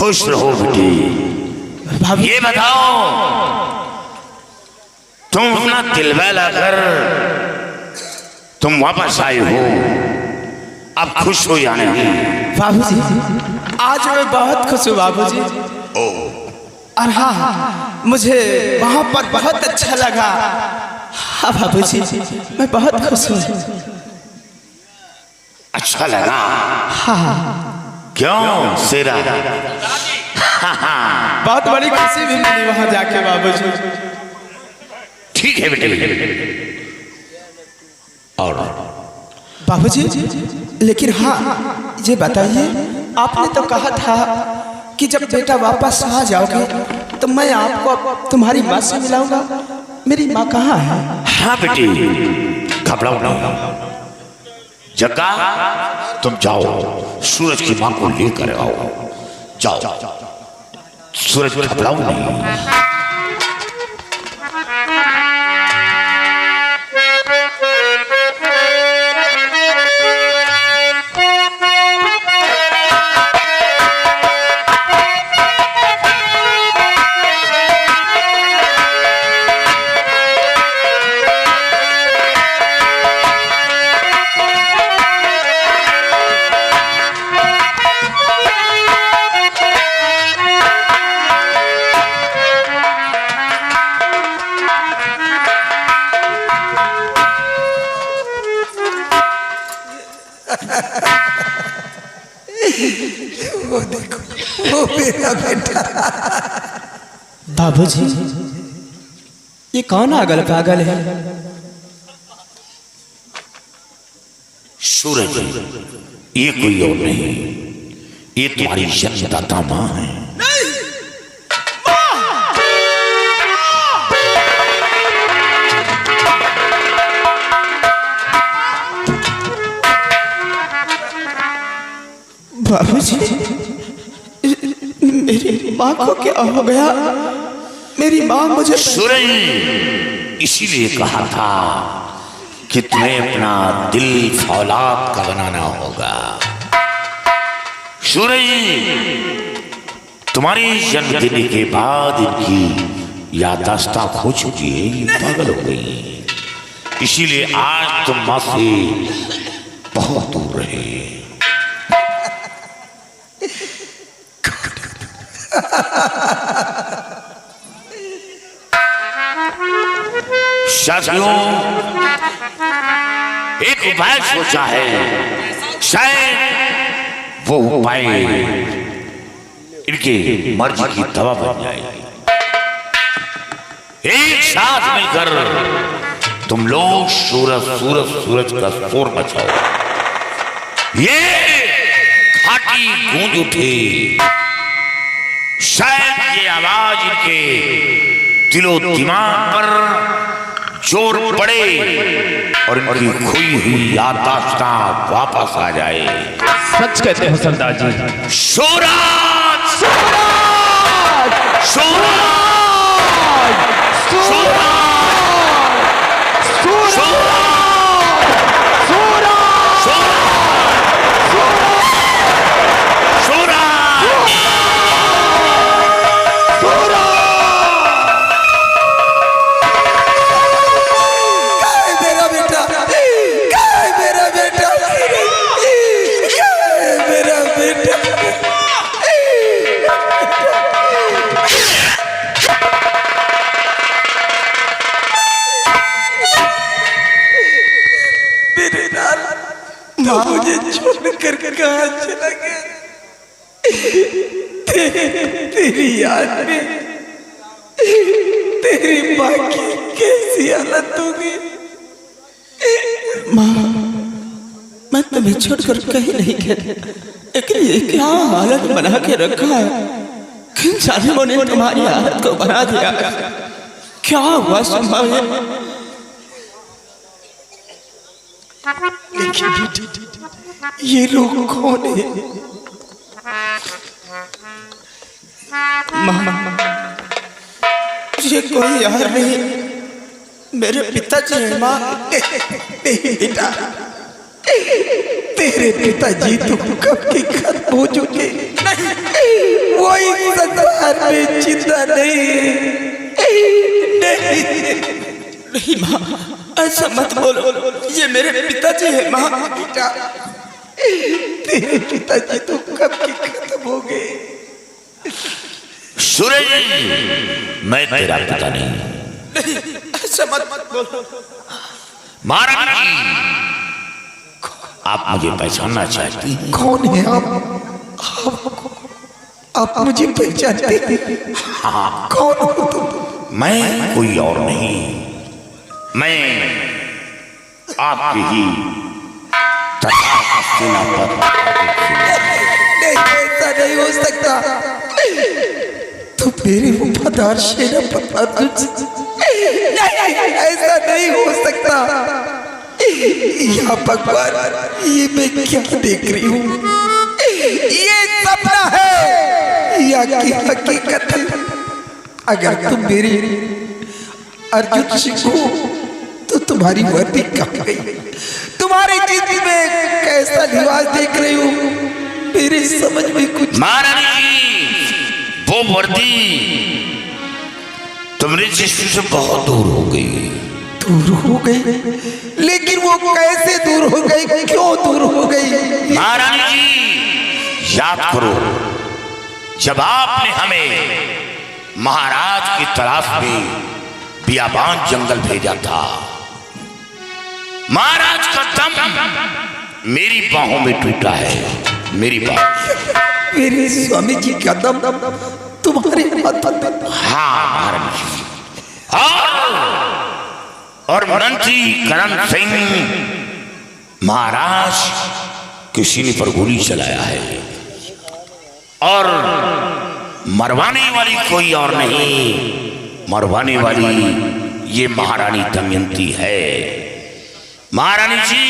खुश रहो बेटी। ये बताओ, तुम अपना दिल बहलाकर तुम वापस आए हो, अब खुश हो या नहीं? बाबूजी, आज मैं बहुत खुश हूँ बाबूजी। और हाँ, मुझे वहाँ पर बहुत अच्छा लगा। हाँ बाबूजी, मैं बहुत खुश हूँ। अच्छा लगा? हाँ। क्यों शेरा? बहुत बड़ी खुशी भी मिली वहाँ जाके बाबूजी। ठीक है बेटे। और बाबूजी, लेकिन हाँ ये बताइए, आपने तो कहा था कि जब बेटा वापस आ जाओगे तो मैं आपको तुम्हारी माँ से मिलाऊंगा। मेरी माँ कहाँ है? हाँ बेटी, घबराओ नहीं। जग्गा, तुम जाओ सूरज की माँ को लेकर आओ। जाओ, सूरज, घबराओ नहीं। वो देखो, वो मेरा बेटा। बाबूजी, ये कौन अगल पागल है? सूरज, ये कोई और नहीं, ये तुम्हारी जन्मदाता माँ है। बाबूजी, मेरी माँ को क्या हो गया? मेरी माँ मुझे सूरज, इसीलिए कहा था कि तुम्हें अपना दिल फौलाद का बनाना होगा। सूरज, तुम्हारी जन्म देने के बाद इनकी याददाश्त खो चुकी है, ये पागल हो गई। इसीलिए आज तुम माँ से बहुत दूर रहे। साथियों, एक उपाय सोचा है, शायद वो उपाय इनके मर्जी की दवा बन जाए। एक साथ मिलकर तुम लोग सूरज सूरज सूरज का शोर मचाओ। ये घाटी गूंज उठे, शायद ये आवाज इनके दिलो दिमाग पर जोर पड़े और इनकी खोई हुई याददाश्त वापस आ जाए। सच कहते हैं सरदार जी। सूरज, सूरज, सूरज, सूरज, मुझे छोड़कर कहाँ चला गया? तेरी याद में तेरी माँ की कैसी हालत होगी? माँ, मैं तुम्हें छोड़कर कहीं नहीं गया, लेकिन ये क्या हालत बना के रखा है? किन जालिमों ने तुम्हारी हालत को बना दिया? क्या हुआ संभव है? ये लोग कौन है? ये कोई यार नहीं, मेरे पिताजी हैं माँ। नहीं बेटा, तेरे पिताजी तो कब के खत्म हो चुके। वही संसार में जिंदा नहीं। नहीं माँ, ऐसा मत बोलो, ये मेरे पिताजी है माँ। बेटा, तेरे पिताजी तो कब के खत्म हो गए। सूरज, मैं तेरा पिता नहीं। ऐसा मत बोलो। महारानी, आप मुझे पहचानना चाहती हैं? कौन है आप मुझे पहचानते हैं? कौन हो तुम? मैं कोई और नहीं, मैं आपके ही नहीं, ऐसा नहीं हो सकता। तो मेरे वफादार सेनापति, नहीं, ऐसा नहीं हो सकता। या भगवान, ये मैं क्या देख रही हूँ? ये सपना है या कि हकीकत है? अगर तुम मेरे अर्जुन सिंह हो तो तुम्हारी वर्दी कहाँ गई? तुम्हारे जिस्म में कैसा लिबास देख रही हूँ? मेरे समझ में कुछ। महारानी जी, वो वर्दी तुमने जिस्म से बहुत दूर हो गई। दूर हो गई? लेकिन वो कैसे दूर हो गई? क्यों दूर हो गई? महारानी जी, याद करो, जब आपने हमें महाराज की तलाश में बियाबान जंगल भेजा था, महाराज का दम मेरी बाहों में टूटा है। मेरी बाह, मेरे स्वामी जी का दम तुम्हारे हाथों में? हाँ महारानी जी। और मंत्री करण सिंह महाराज के सीने पर गोली चलाया है, और मरवाने वाली कोई और नहीं, मरवाने वाली ये महारानी दमयंती है। महारानी जी,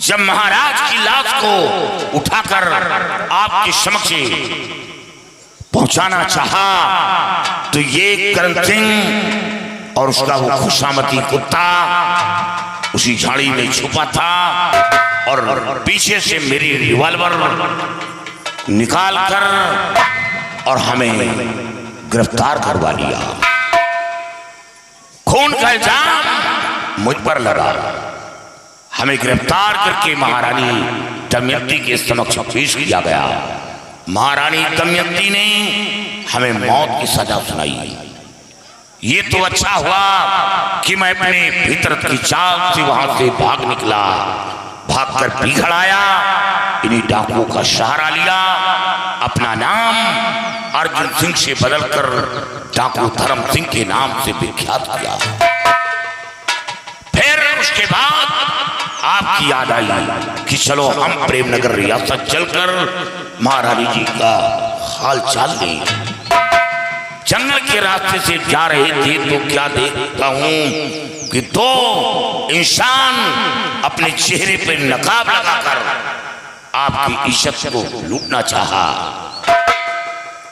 जब महाराज की लाश को उठाकर आपके समक्ष पहुंचाना चाहा, तो ये करण सिंह और उसका वो खुशामती कुत्ता उसी झाड़ी में छुपा था, और पीछे से मेरी रिवॉल्वर निकालकर और हमें गिरफ्तार करवा लिया। खून का इल्जाम मुझ पर लगा। हमें गिरफ्तार करके महारानी दमयंती के समक्ष पेश किया गया। महारानी दमयंती ने हमें मौत की सजा सुनाई। ये तो अच्छा हुआ कि मैं अपने भीतर की चाल से वहां से भाग निकला, भागकर बिगड़ आया, इन्हीं डाकुओं का सहारा लिया, अपना नाम अर्जुन सिंह से बदलकर डाकू धर्म सिंह के नाम से विख्यात किया। फिर उसके बाद आपकी याद आई कि चलो हम प्रेमनगर रियासत चलकर महारानी जी का हाल चाल लें। जंगल के रास्ते से जा रहे थे तो क्या देखता हूं कि दो इंसान अपने चेहरे पर नकाब लगाकर आपकी इज्जत को लूटना चाहा,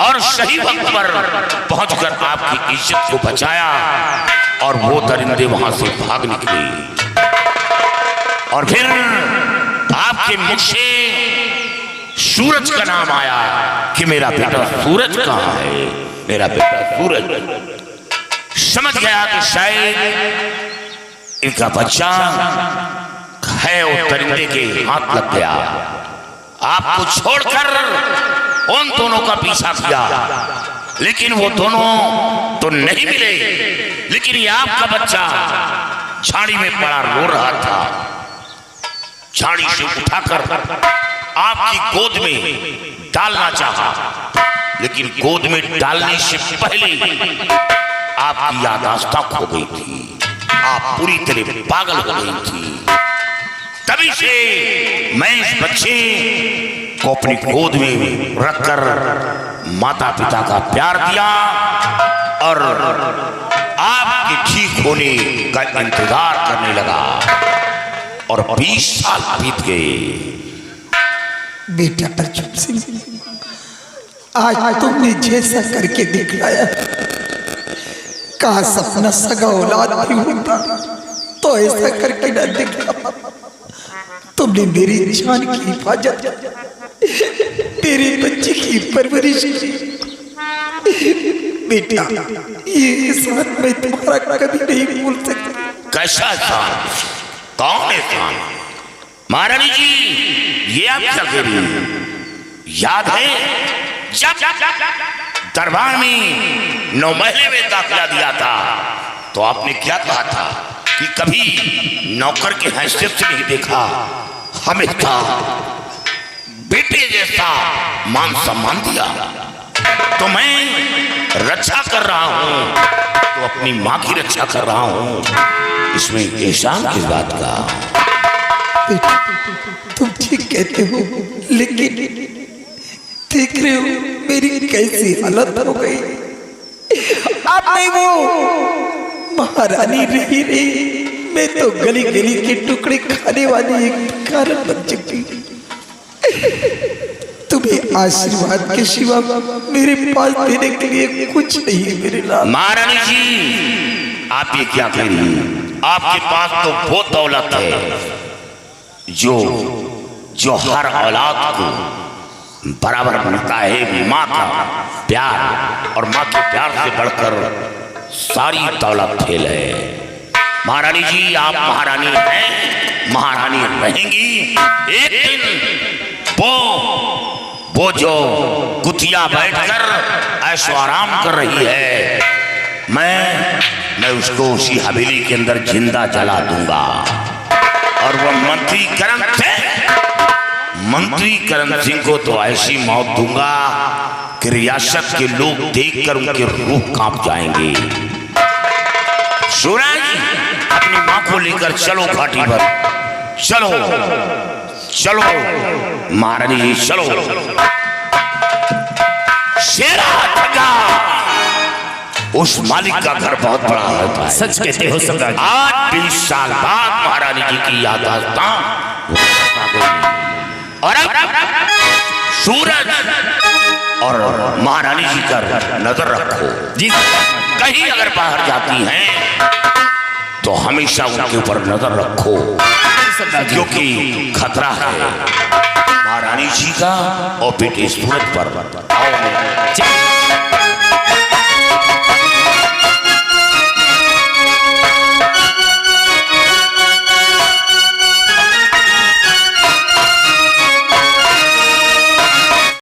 और सही वक्त पर पहुंचकर आपकी इज्जत को बचाया, और वो दरिंदे वहां से भाग निकले। और फिर आपके मुख से सूरज का नाम आया कि मेरा बेटा सूरज कहाँ है, मेरा बेटा सूरज। समझ गया कि शायद इनका बच्चा है, वो दरिंदे के हाथ लग गया। आपको छोड़कर उन दोनों का पीछा किया, लेकिन वो दोनों तो नहीं मिले। लेकिन ये आपका बच्चा झाड़ी में पड़ा रो रहा था। झाड़ी से उठाकर आपकी गोद में डालना चाहा, लेकिन गोद में डालने से पहले आपकी याददाश्त खो गई थी। आप पूरी तरह पागल हो गई थी। तभी से मैं इस बच्चे को अपनी गोद में रखकर माता पिता का प्यार दिया, और आपके ठीक होने का इंतजार करने लगा। और 20 साल बीत गए। बेटा अर्जुन सिंह, आज तुमने जैसा करके दिखलाया, काश अपना सगा औलाद भी होता तो ऐसा करके न दिखला। तुमने मेरी जान की हिफाजत, मेरे बच्चे की परवरिश की। बेटा, ये एहसान मैं तुम्हारा कभी नहीं भूल सकता। कैसा एहसान? कौन एहसान? महारानी जी, ये आप क्या कह रही हैं? याद है जब दरबार में 9 महीने में दाखिला दिया था तो आपने क्या कहा था कि कभी नौकर के हैसियत से नहीं देखा, हमेशा बेटे जैसा मान सम्मान दिया। तो मैं रक्षा कर रहा हूं तो अपनी मां की रक्षा कर रहा हूं, इसमें एहसान किस बात का? बेटा, तुम ठीक कहते हो, लेकिन देख रहे हो मेरी कैसी हालत हो गई। अब मैं वो महारानी नहीं रही, मैं तो गली गली के टुकड़े खाने वाली एक कारण बन चुकी। तुम्हें आशीर्वाद के सिवा मेरे पास देने के लिए कुछ नहीं है मेरे लाल। महारानी जी, आप ये क्या कह रही हैं? आपके पास तो वो दौलत है जो हर औलाद को बराबर मिलता है। माँ का प्यार, और माँ के प्यार से बढ़कर सारी दौलत खेल है। महारानी जी, आप महारानी हैं, महारानी रहेंगी। एक दिन वो जो कुतिया बैठकर ऐशो आराम कर रही है, मैं उसको उसी हवेली के अंदर जिंदा जला दूंगा। और वो मंत्री करण सिंह को तो ऐसी मौत दूंगा कि रियासत के लोग देखकर उनके रूह कांप जाएंगे। सूरज, अपनी मां को लेकर चलो घाटी पर, चलो चलो महारानी जी, चलो। शेरा ठगा, उस मालिक का घर बहुत बड़ा होता है। सच कहते हो सरदार। आज 20 साल बाद महारानी जी की यादाश्त और सूरज और महारानी जी का नजर रखो जी। कहीं अगर बाहर जाती हैं तो हमेशा उनके ऊपर नजर रखो, क्योंकि खतरा है महारानी जी का और बेटे सूरज पर। आओ